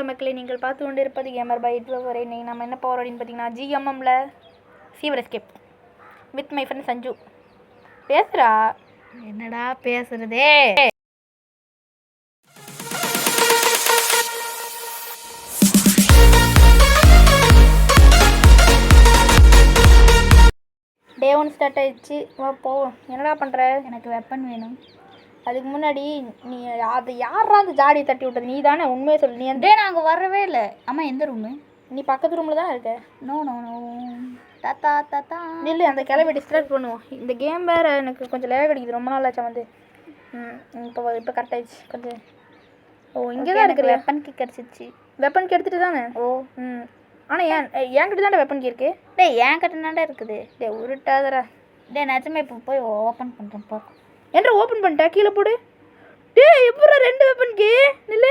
Hello மக்களே, நீங்கள் பார்த்து கொண்டு இருப்பது கேமர் பை வரை. நீங்கள் நம்ம என்ன போகிறோம் அப்படின்னு பார்த்தீங்கன்னா, ஜிஎம்எம்ல fever escape with my friend Sanju. பேசுகிறா என்னடா பேசுறதே? டே 1 ஸ்டார்ட் ஆயிடுச்சு. போவோம். என்னடா பண்ணுற? எனக்கு வெப்பன் வேணும். அதுக்கு முன்னாடி நீ அது யாரா அந்த ஜாடியை தட்டி விட்டது? நீ தானே? உண்மையை சொல்லு. நீ டே நாங்கள் வரவே இல்லை. அம்மா எந்த ரூமு? நீ பக்கத்து ரூமில் தானே இருக்க. நோ நோ நோ தாத்தா தாத்தா இல்லை, அந்த கிளம்பி டிஸ்ட்ராக்ட் பண்ணுவோம். இந்த கேம் வேறு எனக்கு கொஞ்சம் லேக் அடிக்குது. ரொம்ப நாள் ஆச்சா வந்து. இப்போ கரெக்ட் ஆயிடுச்சு கொஞ்சம். ஓ, இங்கே தான் இருக்குது. வெப்பன் கீ கிடச்சிச்சு. வெப்பன் கீ எடுத்துகிட்டு தானே? ஓ ஆனால் என்கிட்ட தானே வெப்பன் கீ இருக்கு. டே என் கிட்டனாண்டா இருக்குது. டே உருட்டாதரா. டே நிஜமே இப்போ போய் ஓப்பன் பண்ணுறேன் போ. என்ற ஓப்பன் பண்ணிட்டா கீழே போடு. டே எப்போ 2 வெப்பன் கீ இல்லை?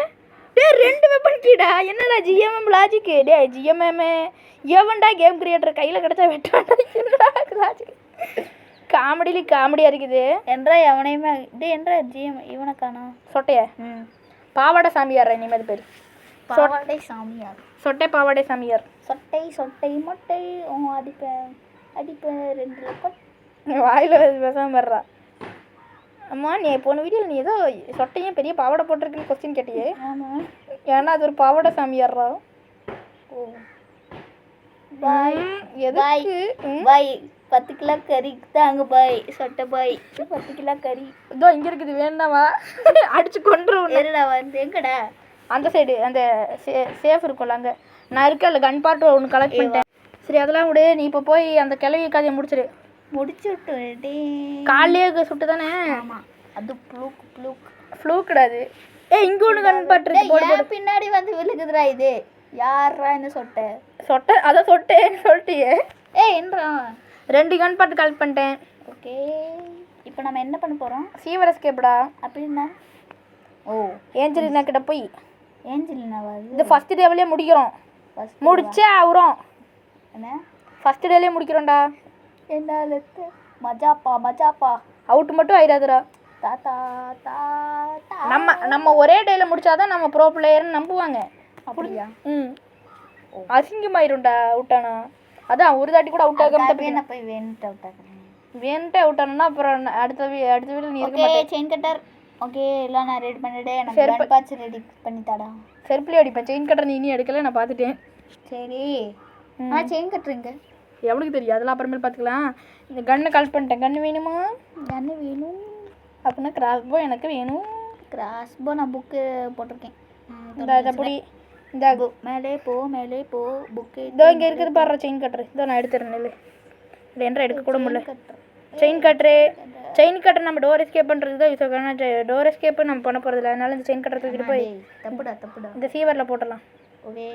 டே 2 வெப்பன் கீடா. என்னடா ஜிஎம்எம் லாஜிக்கு? டே ஜிஎம்எம் எவன்டா கேம் கிரியேட்டர் கையில் கிடச்சா வெட்டாண்டா. என்னடா லாஜிக்? காமெடியாக இருக்குது. என்றா எவனையுமே டே என்றா ஜிஎம் இவனை காணோம். சொட்டையா? பாவாடை சாமியார். இனிமேல் பேர் பாவாடை சாமியார். சொட்டை பாவாடை சாமியார். சொட்டை சொட்டை மொட்டை அடிப்பேன் 2 லக்கம். வாயில் பேசாமல் வர்றா. அம்மா, நீ போன வீடியோவில் நீ ஏதோ சொட்டையும் பெரிய பாவாடை போட்டிருக்குன்னு கொஸ்டின் கேட்டியே. ஆமாம், ஏன்னா அது ஒரு பாவாடை சாமியார்ரா. ஓ பாய் எதுக்கு? பாய் 10 கிலோ கறி தாங்க பாய். சொட்டை பாய் 10 கிலோ கறி இதோ இங்கே இருக்குது. வேணாவா? அடிச்சு கொண்டுருவோம். எருடா வந்து எங்கடா? அந்த சைடு அந்த சேஃப் இருக்கும்ல, அங்கே நான் இருக்கல. கன் பார்ட் ஒன்று கலெக்ட் பண்ணிட்டேன். சரி, அதெல்லாம் விடு. நீ இப்போ போய் அந்த கிளவி கதையை முடிச்சிடு. முடிச்சு விட்டு காலையே சுட்டு தானே? ஆமாம், அது ஃப்ளூ கிடையாது. இங்கே ஒன்று கன் பார்ட் இருக்கு. போடு பின்னாடி வந்து விழுகுதுடா. இது யாரா இந்த சொட்டை? அதான் சொட்டேன்னு சொல்லிட்டியே. என்றா 2 கன் பார்ட் கலெக்ட் பண்ணிட்டேன். ஓகே, இப்போ நம்ம என்ன பண்ண போகிறோம்? ஃபீவர் எஸ்கேப்டா. அப்படின்னா ஓ ஏஞ்சலினா கிட்ட போய் ஏஞ்சலினாவா? இந்த ஃபர்ஸ்ட் டேவிலே முடிக்கிறோம். முடிச்சே ஆகுறோம். என்ன ஃபர்ஸ்ட் டேவிலே முடிக்கிறோம்டா. என்ன மஜாப்பா அவுட் மட்டும் ஆயிடாதுடா. தாத்தா நம்ம ஒரே டேல முடிச்சாதான் நம்ம ப்ரோ பிளேயர்னு நம்புவாங்க. அப்படியா? அசிங்கமாயிரும்டா அவுட்டானா. அதான் ஒரு தாட்டி கூட அவுட் ஆகாம என்ன போய் வேணுட்டு அவுட் ஆனா அப்புறம் அடுத்த வீடியோ நீ இருக்க மாட்டே. செயின் கட்டர் ஓகே எல்லாம் நான் ரெடி பண்ணிட்டே. எனக்கு கன் பார்ட்ஸ் ரெடி பண்ணி தாடா. செருப்புல அடிப்பேன். செயின் கட்டர் நீ எடுக்கல, நான் பார்த்துட்டேன். சரி, செயின் கட்டுறீங்க எவனுக்கு தெரியும்? அதெல்லாம் அப்புறமேல் பார்த்துக்கலாம். இந்த கன்னை கலெக்ட் பண்ணிட்டேன். கன்று வேணுமா? கன்று வேணும். அப்படின்னா கிராஸ்போ எனக்கு வேணும். கிராஸ்போ நான் புக்கு போட்டிருக்கேன். இந்த அப்படி இந்த மேலே போ புக்கு இதோ இங்கே இருக்குது பாடுற. செயின் கட்டுரு இதோ நான் எடுத்துறேன். இல்லை என்ற எடுக்க கூட முடியல. செயின் கட்டர் நம்ம டோர் எஸ்கேப் பண்ணுறது தான் யூஸ் ஆகும். டோர் எஸ்கேப்பு நம்ம பண்ண போகிறதில்ல. அதனால இந்த செயின் கட்டர் தூக்கிட்டு போய் தப்புடா இந்த ஃபீவரில் போட்டலாம். ஓகே,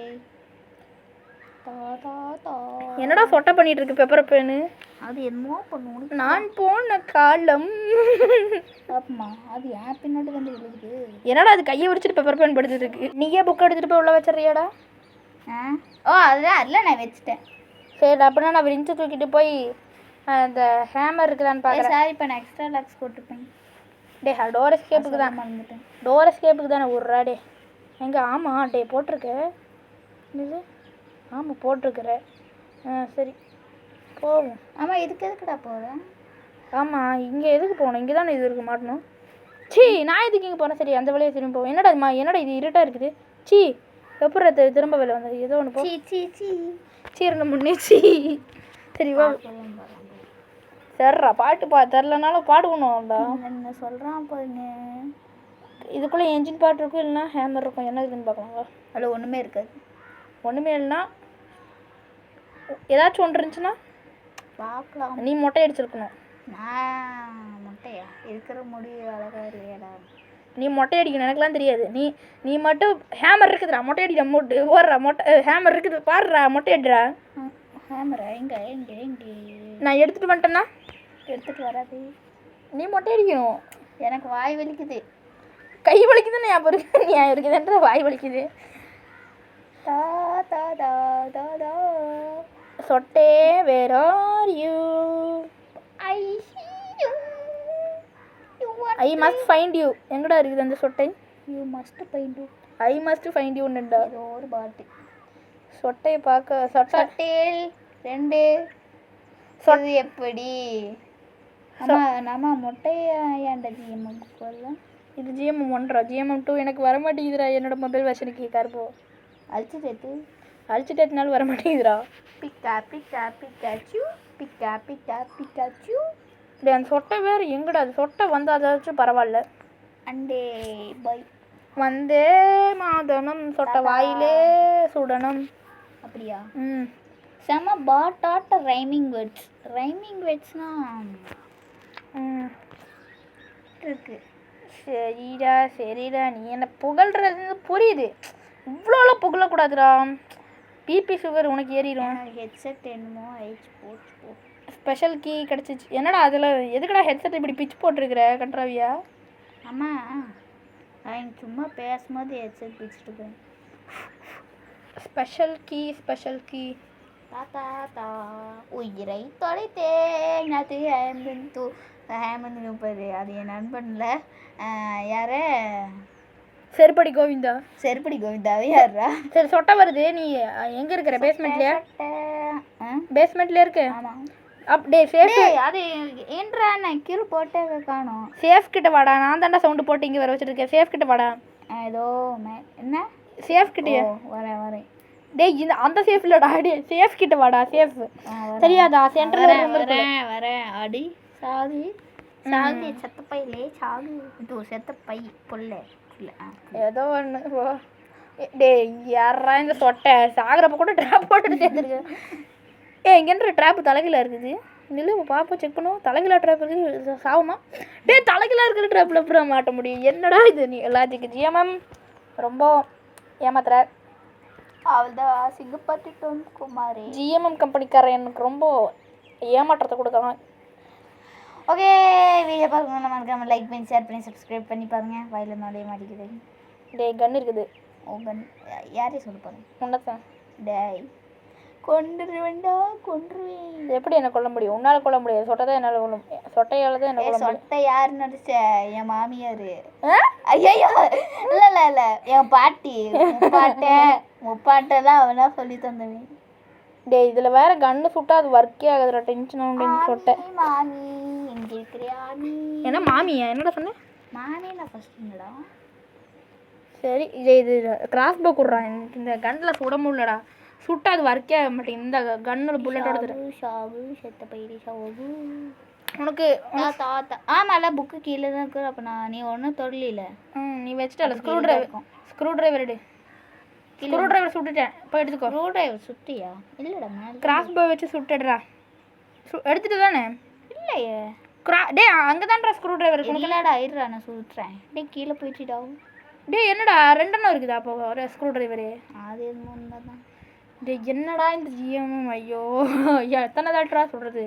என்னடா சொட்டை பண்ணிட்டு இருக்கு பெப்பர் பேனு? அது என்னமோ பண்ணுவோம். நான் போன காலம் ஆமா, அது ஏன் பின்னாடி வந்து விழுகுது. என்னடா அது கையை விரிச்சிட்டு பெப்பர் பேன் படுத்துட்டு இருக்கு. நீயே புக் எடுத்துட்டு போய் உள்ள வச்சிடறியாடா? அதில் நான் வச்சுட்டேன். சரி, அப்படின்னா நான் விரிஞ்சு தூக்கிட்டு போய் அந்த ஹேமர் இருக்குதான்னு பார்க்குறேன். சாரி, இப்போ நான் எக்ஸ்ட்ரா லாக்ஸ் போட்டுப்பேன். டே டோர் எஸ்கேப்புக்கு தான் மறந்துட்டேன். டோர் எஸ்கேப்புக்கு தானே விட்றா. டே எங்கே? ஆமாம் டே போட்டிருக்க. இது ஆமாம் போட்டிருக்குற. சரி போவோம். ஆமாம், இதுக்கு எதுக்குடா போகிறேன்? ஆமாம், இங்கே எதுக்கு போகணும்? இங்கே தானே இது இருக்கு மாட்டணும். நான் எதுக்கு இங்கே போனேன்? சரி, அந்த வேலையை திரும்ப போவோம். என்னடா இது இருட்டாக இருக்குது. எப்படி திரும்ப வேலை வந்தது? ஏதோ ஒன்று போ. சீரங்க முன்னே சரி வா. சரிடா, பாட்டு தெரிலனாலும் பாடுக்கணும்டா. என்ன சொல்கிறான் பாருங்க. இதுக்குள்ளே என்ஜின் பாட்டு இருக்கும், இல்லைன்னா ஹேமர் இருக்கும். என்ன இருக்குதுன்னு பார்க்கலாங்களா? அதில் ஒன்றுமே இருக்காது. ஒன்றுமே இல்லைன்னா ஏதாச்சும் ஒன்று இருந்துச்சுன்னா பார்க்கலாம். நீ மொட்டை அடிச்சிருக்கணும். நான் மொட்டையா? இருக்கிற முடி அழகா இல்லையாடா? நீ மொட்டை அடிக்கணும். எனக்குலாம் தெரியாது. நீ மட்டும் ஹேமர் இருக்குதுடா. மொட்டை அடிக்கிற மொட்டு ஓடுறா. ஹேமர் இருக்குது பாடுறா. மொட்டை அடிடா. ஹேமரா? எங்கே நான் எடுத்துகிட்டு வந்துட்டேன்னா எடுத்துகிட்டு வராது. நீ மொட்டை அடிக்கணும். எனக்கு வாய் வலிக்குது. கை வலிக்குதுன்னு ஞாபகம் இருக்கு. நீ இருக்குதுன்ற வாய் வலிக்குது. சொட்டே where are you? I must find you. எங்கடா இருக்குது அந்த சொட்டை? You must find you. I must find யூன்னுடா. ஏதோ ஒரு பாட்டு. சொட்டையை பார்க்க சொட்டையில் 2 இது எப்படி நம்ம மொட்டையா ஏன்டா ஜிஎம் போடலாம். இது GMM 1 GMM 2 எனக்கு வர மாட்டேங்குதுடா என்னோட மொபைல் வெர்ஷனுக்கு கருப்போ. அழிச்சிட்டேனாலும் வர மாட்டேங்குதுடா. பிக்கா பிக்கா பிக்காச்சு பிக்கா பிக்கா பிக்காச்சு. டேய் அந்த சொட்டை வேறு எங்கடா? அது சொட்டை வந்து அதாச்சும் பரவாயில்ல. அண்டே பை வந்தே மாதனம் சொட்டை வாயிலே சுடணும். அப்படியா? ம் செம பாட்டாட்ட ரைமிங் வேர்ட்ஸ்னா இருக்கு. சரிடா நீ என்ன புகழ்றது புரியுது. இவ்வளோலாம் புகழக்கூடாதுடா. பிபி சுகர் உனக்கு ஏறிடும். ஹெட்செட் என்னமோ ஆயிடுச்சு போச்சு போ. ஸ்பெஷல் கீ கிடச்சிச்சு. என்னடா அதில் எதுக்குடா ஹெட்செட் இப்படி பிச் போட்டிருக்கிற கண்ட்ராவியா? ஆமாம் நான் சும்மா பேசும்போது ஹெட்செட் பிச்சுட்டு இருக்கேன். ஸ்பெஷல் கீ தாத்தா உயிரை தொலைத்தேன் அது ஹேமந்து பாரு. அது என் நண்பன்ல யாரு செருப்படி கோவிந்தா. செருப்படி கோவிந்தாவே யாரா? சரி சொட்டை வருது. நீ எங்கே இருக்கிற? பேஸ்மெண்ட்லையா? பேஸ்மெண்ட்ல இருக்கு. ஆமாம். அப்படியே சேஃப். அது ஏன்றா நான் கீழே போட்டே காணோம். சேஃப் கிட்ட வாடா. நான் தாண்டா சவுண்டு போட்டு இங்கே வர வச்சுருக்கேன். சேஃப் கிட்ட வாடா. ஏதோ என்ன சேஃப் கிட்டே வரேன். டேய் இந்த அந்த சேஃப் இல்லடா. டேய் சேஃப் கிட்ட வாடா. சேஃப் தெரியாதா? சென்டர்ல வரேன் அடி சாகு செத்தப்பையிலே சாகு. இது செத்தப்பை புல்ல ஏதோ ஒன்று. டேய் யாரா இந்த சொட்டை சாகிறப்ப கூட ட்ராப் போட்டுட்டு சேர்ந்துருக்கு. இங்கேன்ற ட்ராப்பு தலைகீழ இருக்குது. இல்லை பாப்பா செக் பண்ணுவோம். தலைகீழா ட்ராப் இருக்குது. சாகுமா? டேய் தலைகீழா இருக்கிற ட்ராப்பில் எப்படி மாட்ட முடியும்? என்னடா இது நீ எல்லாத்துக்கு GMM ரொம்ப ஏமாத்துற. அவள்தான் சிங்கப்பட்டுட்டோம் குமாரி. GMM கம்பெனிக்காரன் எனக்கு ரொம்ப ஏமாற்றத்தை கொடுக்குறான். ஓகே வீடியோ பாருங்க. நம்ம லைக் பண்ணி ஷேர் பண்ணி சப்ஸ்கிரைப் பண்ணி பாருங்க. வயலில் நோடைய மாட்டேங்குது. டேய் கன் இருக்குது. ஓ கன் யாரையும் சொல்ல பாருங்க. உன்னதான் டேய் கொன்றுவேண்டா கொன்றுவேன். எப்படி என்ன கொல்ல முடியும்? உன்னால் கொல்ல முடியாது. சொட்டை தான் என்னால் கொல்ல முடியும். சொட்டையால் தான் என்ன கொல்ல முடியும். சொட்டை யார் நடிச்ச? என் மாமியார். ஐயோ இல்லை என் பாட்டி முப்பாட்டை தான் அவனா சொல்லி தந்தவன். டேய் இதில் வேற கன்று சுட்டா அது ஒர்க்கே ஆகுதுடா. டென்ஷன் ஆகும் சொட்டை. மாமி எங்க இருக்கிறியா நீ? என்ன மாமியா? என்னடா சொன்னேன்? மாமி நான் ஃபர்ஸ்ட்டுங்கடா. சரி இது கிராஸ் போ கொடுறான். இந்த கன்னில் சுட முடியலடா. சுட்டா அது ஒர்க்கே ஆக மாட்டேங்குது. இந்த கன்னோட புல்லட்டோட ஷாகு செத்த பயிரி ஷாகு உனக்கு தாத்தா. ஆமாம்ல புக்கு கீழே தான் இருக்குது. அப்போ நீ ஒன்றும் தொடலில. நீ வச்சுட்டல ஸ்க்ரூ டிரைவர் எடு. ஸ்க்ரூ டிரைவர் சுட்டுட்டேன். போய் எடுத்துக்கோ. ஸ்க்ரூ டிரைவர் சுட்டியா? இல்லைடா மேலே கிராஸ் போ வச்சு சுட்டுடுறா. எடுத்துட்டு தானே? இல்லையே டே அங்கே தான்டா ஸ்க்ரூ டிரைவர் இருக்கு. இல்லைடா இருடா நான் சுட்டுறேன். டே கீழே போயிட்டுடா. டே என்னடா 2 எண்ணம் இருக்குதா அப்போ ஒரு ஸ்க்ரூ டிரைவரு? அது என்னமோ தான். டே என்னடா இந்த GMM? ஐயோ எத்தனை தாட்டா சொல்கிறது?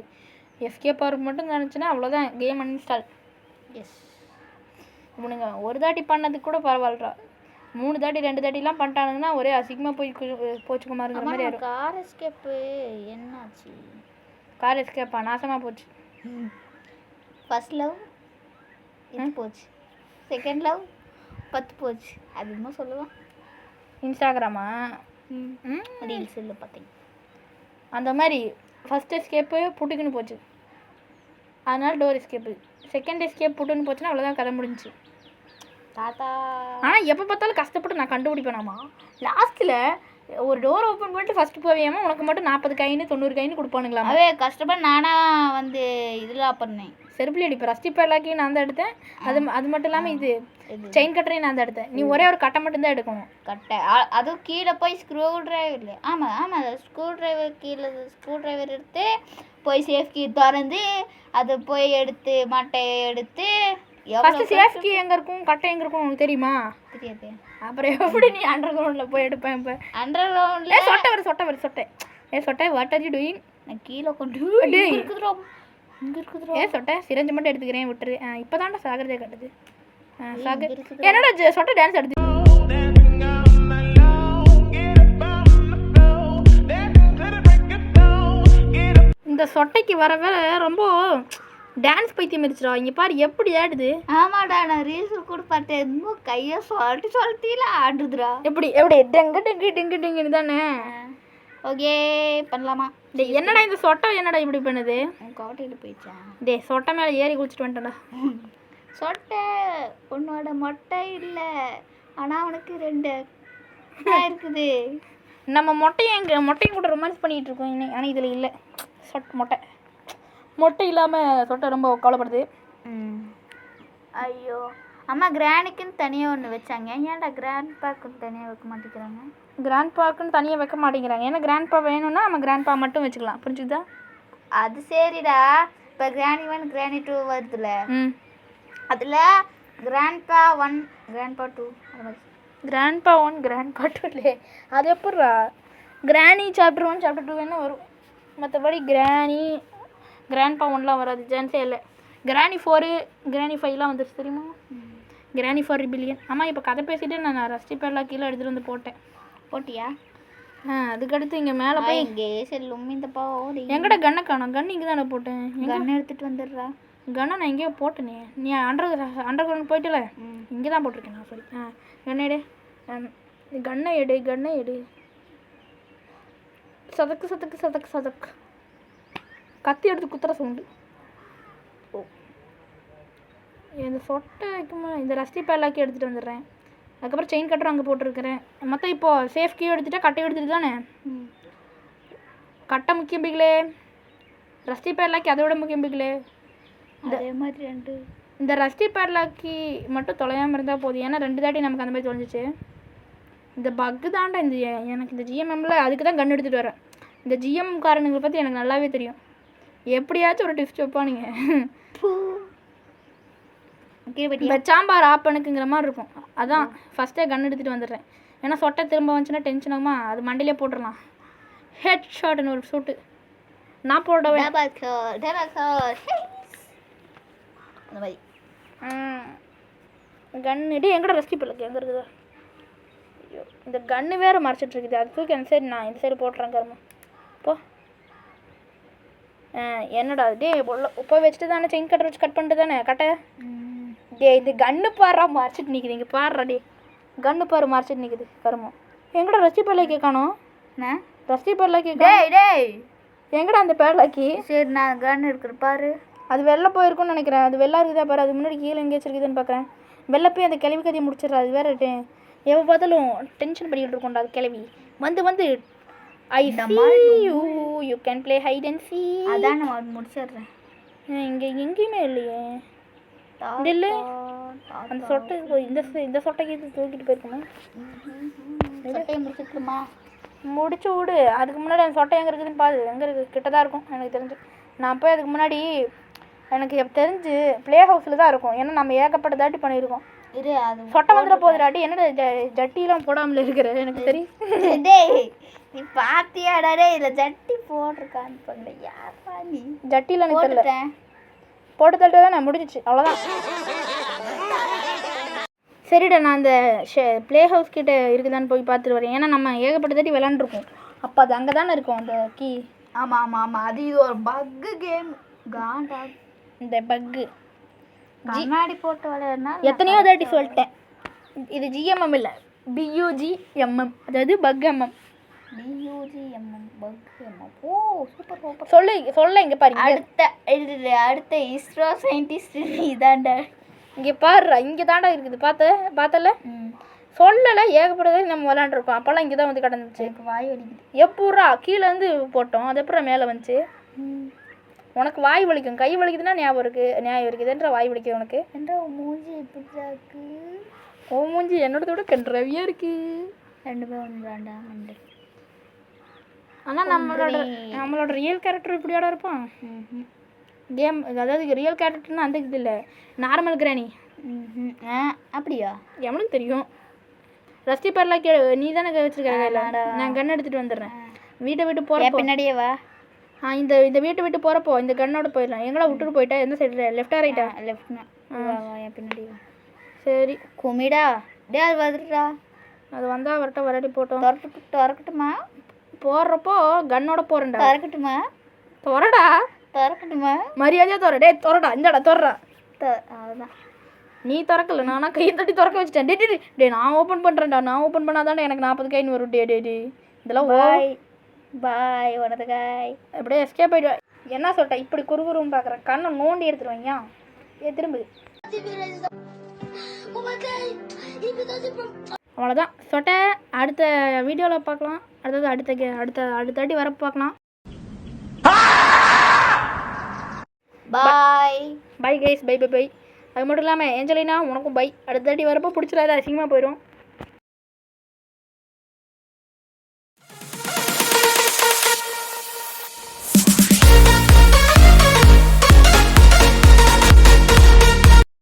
எஸ்கேப் ஆர்க்கு மட்டும் நினச்சின்னா அவ்வளோதான். Game uninstall. எஸ் இவனுங்க ஒரு தாட்டி பண்ணதுக்கு கூட பரவாயில்லடா. 3 தாட்டி 2 தாட்டிலாம் பண்ணிட்டானுங்கன்னா ஒரே அசிங்கமாக போச்சுக்குமாருங்கிற மாதிரி ஆயிடும். கார் எஸ்கேப்பு என்னாச்சு? கார் எஸ்கேப்பா? நாசமாக போச்சு. ஃபர்ஸ்ட் லவ் இது போச்சு. செகண்ட் லவ் 10 போச்சு. அது இன்னும் சொல்லுவான். இன்ஸ்டாகிராமா? ரீல்ஸ் இல்லை பார்த்தீங்க. அந்த மாதிரி ஃபஸ்ட் எஸ்கேப்பு புட்டுக்குன்னு போச்சு. அதனால டோர் எஸ்கேப்பு. செகண்ட் எஸ்கேப் புட்டுன்னு போச்சுன்னா அவ்வளோதான், கதை முடிஞ்சிச்சு. தாத்தா ஆனால் எப்போ பார்த்தாலும் கஷ்டப்பட்டு நான் கண்டுபிடிப்பேனாமா. லாஸ்ட்டில் ஒரு டோர் ஓப்பன் பண்ணிட்டு ஃபஸ்ட்டு போவியாமல் உனக்கு மட்டும் 40 காயின் 90 காயின் கொடுப்பானுங்களாம். அதே கஷ்டப்பட்டு நானாக வந்து இதெல்லாம் பண்ணேன். செருப்புலி அடிப்பேன். ரஸ்டி பேலாக்கையும் நான் தான் எடுத்தேன். அது மட்டும் இல்லாமல் இது செயின் கட்டரையும் நான் தான் எடுத்தேன். நீ ஒரே ஒரு கட்டை மட்டும்தான் எடுக்கணும். கட்டை அதுவும் கீழே போய் ஸ்க்ரூ டிரைவர் இல்லை. ஆமாம் ஸ்க்ரூ டிரைவர் கீழே ஸ்க்ரூ டிரைவர் எடுத்து போய் சேஃப் கீ திறந்து அதை போய் எடுத்து மட்டையை எடுத்து. ஃபஸ்ட்டு சேஃப் கீ எங்கே இருக்கும் கட்டை எங்கே இருக்கும் உனக்கு தெரியுமா? தெரியாது. அப்புறம் எப்படி நீ அண்டர் கிரவுண்டில் போய் எடுப்பேன்? இப்போ அண்டர் கிரவுண்டில் சொட்டை வாட் ஆர் யூ டூயிங்? நான் கீழே கொண்டு இருக்குதுரோ இங்கே இருக்குதுரோ. சொட்டை சிரஞ்சு மட்டும் எடுத்துக்கிறேன் விட்டுரு. இப்போ தாண்டா சாகிறதே கட்டுது. என்னடா சொட்டை டான்ஸ் எடுத்து இந்த சொட்டைக்கு வரவே ரொம்ப டான்ஸ் பைத்தியம் இருந்துச்சுடா இங்கே பாரு எப்படி ஆடுது. ஆமாடா நான் ரீல்ஸ் கூட பார்த்தேன். என்னமோ கையை சொல்லிட்டீல ஆடுதுடா. எப்படி எப்படி டெங்கு டெங்கு டெங்கு டெங்குன்னு தானே. ஓகே பண்ணலாமா? டேய் என்னடா இந்த சொட்டை என்னடா இப்படி பண்ணுது? கோட்டையில் போயிடுச்சா? டேய் சொட்டை மேலே ஏறி குளிச்சுட்டு வந்துட்டேன்டா. சொட்டை உன்னோட மொட்டை இல்லை, ஆனால் அவனுக்கு 2 இருக்குது. நம்ம மொட்டையும் கூட ரொமான்ஸ் பண்ணிகிட்டு இருக்கோம் இன்னும். ஆனால் இதில் இல்லை மொட்டை இல்லாமல் சொட்டை ரொம்ப கவலைப்படுது. ஐயோ அம்மா கிராணிக்குன்னு தனியாக ஒன்று வச்சாங்க. ஏன்டா கிராண்ட் பாக்குன்னு தனியாக வைக்க மாட்டேங்கிறாங்க? கிராண்ட் பாக்குன்னு தனியாக வைக்க மாட்டேங்கிறாங்க. ஏன்னா கிராண்ட் பா வேணும்னா நம்ம கிராண்ட் பா மட்டும் வச்சுக்கலாம். புரிஞ்சுதா? அது சரிடா. இப்போ கிராணி 1 கிராணி 2 வருதுல்ல, அதில் கிராண்ட்பா 1 கிராண்ட்பா 2 அது மாதிரி. கிராண்ட்பா 1 கிராண்ட்பா 2 இல்லையே, அது எப்பட்றா? கிராணி சாப்டர் 1 சாப்டர் 2 வேணா வரும். மற்றபடி கிராண்ட்பா 1லாம் வராது, சான்ஸே இல்லை. கிராணி 4 கிராணி 5லாம் வந்துருச்சு தெரியுமா? கிராணி 4 ரிபிலியன். ஆமாம் இப்போ கதை பேசிட்டு நான் ரஸ்டி பேர்லாம் கீழே எடுத்துகிட்டு வந்து போட்டியா? அதுக்கடுத்து இங்கே மேலே போய் இங்கே செல்லும் இந்த பாவோடி. எங்கடா கண்ணை காணோம்? கன் இங்கே தானே போட்டேன். கண்ணை எடுத்துகிட்டு வந்துடுறா. கண்ணை நான் எங்கேயோ போட்டேனே. நீ அண்டர் கிரவுண்ட் போயிட்டல, இங்கே தான் போட்டிருக்கேன் நான். சரி கண்ணை எடு, கண்ணை எடு. சதக்கு கத்தி எடுத்து குத்துற சவுண்டு. ஓ இந்த சொட்டைக்கு இந்த ரஸ்டி பேர்லாக்கி எடுத்துகிட்டு வந்துடுறேன். அதுக்கப்புறம் செயின் கட்டரும் அங்கே போட்டிருக்கிறேன். மொத்தம் இப்போது சேஃப் கீ எடுத்துகிட்டா கட்டை எடுத்துகிட்டு தானே. கட்டை முக்கியம் பிகிலே, ரஸ்டி பேர்லாக்கி அதோட முக்கியம் பிகிலே. அதே மாதிரி இந்த ரஸ்டி பேர்லாக்கி மட்டும் தொலையாமல் இருந்தால் போதும். ஏன்னா 2 தாட்டி நமக்கு அந்த மாதிரி தொலைஞ்சிச்சு. இந்த பக்கு தாண்டா இந்த எனக்கு இந்த ஜிஎம்எம்மில் அதுக்கு தான் கன் எடுத்துகிட்டு வரேன். இந்த ஜிஎம் காரணங்களை பற்றி எனக்கு நல்லாவே தெரியும். எப்படியாச்சும் ஒரு டிப்ஸ் வைப்பானுங்க. சாம்பார் ஆப்பனுக்குங்கிற மாதிரி இருக்கும். அதான் ஃபஸ்ட்டே கன் எடுத்துகிட்டு வந்துடுறேன். ஏன்னா சொட்டை திரும்ப வந்துச்சுன்னா டென்ஷன் ஆகுமா, அது மண்டிலே போட்டுடலாம். ஹெட் ஷாட்னு ஒரு ஷூட்டு நான் போடவே அந்த மாதிரி. கன்னுடி எங்கட ரெஸ்டி பிள்ளைக்கு எங்கே இருக்குதா? ஐயோ இந்த கன்று வேறு மறைச்சிட்டு இருக்குது. அது தூக்கி அந்த சைடு நான் இந்த சைடு போட்டுறேன். கருமா போ. என்னடா டே உப்பை வச்சுட்டு தானே செயின் கட்டர் வச்சு கட் பண்ணிட்டு தானே கட்டை. டே இது கன்று பாடுறா மறைச்சிட்டு நிற்குது. இங்கே பாடுறா டே கன்று பாரு மறைச்சிட்டு நிற்குது. கருமம் எங்கடா ரஸ்டி பேர்லாக்கி காணோம்? ரஸ்டி பேர்லாக்கி எங்கடா அந்த பேர்லாக்கி? சரி நான் கன் எடுக்கிற பாரு. அது வெளில போயிருக்கும்னு நினைக்கிறேன். அது வெள்ளா இருக்குதா பாரு. அது முன்னாடி கீழே எங்கே வச்சிருக்குதுன்னு பார்க்குறேன். வெளில போய் அந்த கிளவி கதையை முடிச்சிடுறா. அது வேறு எவ்வளோ பார்த்தாலும் டென்ஷன் பண்ணிக்கிட்டு இருக்கோண்டா அது கிளவி. வந்து I you can play hide and seek. அதான் நான் முடிச்சிடுறேன். இங்கே எங்கேயுமே இல்லையே. இல்லை அந்த சொட்டை இந்த சொட்டைக்கு இது தூக்கிட்டு போயிருக்கணும். சொட்டையை முடிச்சுட்டுமா? முடிச்சு விடு. அதுக்கு முன்னாடி அந்த சொட்டை எங்கே இருக்குதுன்னு பாரு. எங்கே இருக்குது? கிட்ட தான் இருக்கும் எனக்கு தெரிஞ்சு. நான் போய் அதுக்கு முன்னாடி எனக்கு தெரிஞ்சு ப்ளே ஹவுஸில் தான் இருக்கும். ஏன்னா நம்ம ஏகப்பட்ட தாட்டி பண்ணியிருக்கோம். இரு அது சொட்டை வந்துட போகுதுடாட்டி. என்னடா ஜட்டிலாம் போடாமல் இருக்கிற எனக்கு தெரியும். நீ பாத்தியாடே இதில் ஜட்டி போட்டிருக்கான்னு பண்ண யாரா நீ? ஜட்டியில் எனக்கு தெரியல. போட்டு தட்டு தான் நான் முடிஞ்சிச்சு அவ்வளோதான். சரிடா நான் அந்த ப்ளே ஹவுஸ் கிட்ட இருக்குதான்னு போய் பார்த்துட்டு வரேன். ஏன்னா நம்ம ஏகப்பட்ட தாட்டி விளாண்டுருக்கோம். அப்போ அது அங்கே தானே இருக்கும் அந்த கீ. ஆமாம் அது இது ஒரு பக்கு கேம். காண்டா இந்த பக்கு கண்ணாடி போட்டு விளையாடுனா எத்தனையோ தாட்டி சொல்லிட்டேன். இது ஜிஎம்எம் இல்லை, BUGMM. அதாவது bug MM. BUGMM bug MM. ஓ சூப்பர். சொல்ல இங்கே பாருங்க. அடுத்த இஸ்ரோ சயின்டிஸ்ட் இதாண்டா. இங்கே பாருடா இங்கே தாண்டா இருக்குது. பார்த்தல சொல்லலை. ஏகப்பட்டதே நம்ம விளாண்டுருக்கோம். அப்போல்லாம் இங்கே தான் வந்து கிடந்துச்சு. வாய் வலிக்குது. எப்பூரா கீழேருந்து போட்டோம். அது அப்புறம் மேலே வந்துச்சு. உனக்கு வாய் வலிக்கும். கை வலிக்குதுன்னா நியாயம் இருக்குதுன்ற வாய் வலிக்கும் உனக்கு. என்ற மூஞ்சி எப்படி இருக்கு? ஓ மூஞ்சி என்னோட விட கண்ட்ரவியாக இருக்கு. 2 பேர் ஒன்றாண்டா நண்டு. ஆனால் நம்மளோட ரியல் கேரக்டர் இப்படியோட இருப்பான். கேம் அதாவது ரியல் கேரக்டர்னு அந்த இது இல்லை, நார்மல் கிராணி. அப்படியா? எவனுக்கு தெரியும்? ரஸ்டி பேர்லாம் நீ தானே வச்சிருக்க. நான் கன் எடுத்துகிட்டு வந்துடுறேன். வீட்டை விட்டு போகிறப்ப பின்னாடியே வா. இந்த வீட்டை விட்டு போகிறப்போ இந்த கன்னோட போயிடலாம். எங்கடா விட்டுட்டு போயிட்டா? எந்த சைடு? லெஃப்டா ரைட்டா? லெஃப்ட்னா என் பின்னாடி. சரி குமிடா டே அது வந்துடுறா. அது வந்தால் வரட்ட வரட்டி போட்டோம். திறக்கட்டுமா? போடுறப்போ கன்னோட போகிறேன்டா. திறக்கட்டுமா? திறடா. திறக்கட்டுமா? மரியாதையாக திற. டேய் திறடா, இந்தடா திறடா. அதுதான். நீ திறக்கல, நானா கையை தட்டி திறக்க வச்சுட்டேன். டே நான் ஓப்பன் பண்ணுறேன்டா. நான் ஓப்பன் பண்ணாதான்டா எனக்கு 40 காயின் வரும். டே இதெல்லாம் பாய் பாய் உனது காய். அப்படியே எஸ்கேப் ஆகிடுவேன். என்ன சொல்லிட்டேன் இப்படி குறுகுறுன்னு பார்க்குறேன். கண்ணை நோண்டி எடுத்துருவாங்க. திரும்பு. அவ்வளோதான் சொட்ட. அடுத்த வீடியோவில் பார்க்கலாம். அடுத்தடி வரப்போ பார்க்கலாம். Bye bye guys. பை. அது மட்டும் இல்லாமல் ஏஞ்சலினா உனக்கும் பை. அடுத்தடி வரப்போ பிடிச்சிடாத, அசிங்கமாக போயிடும்.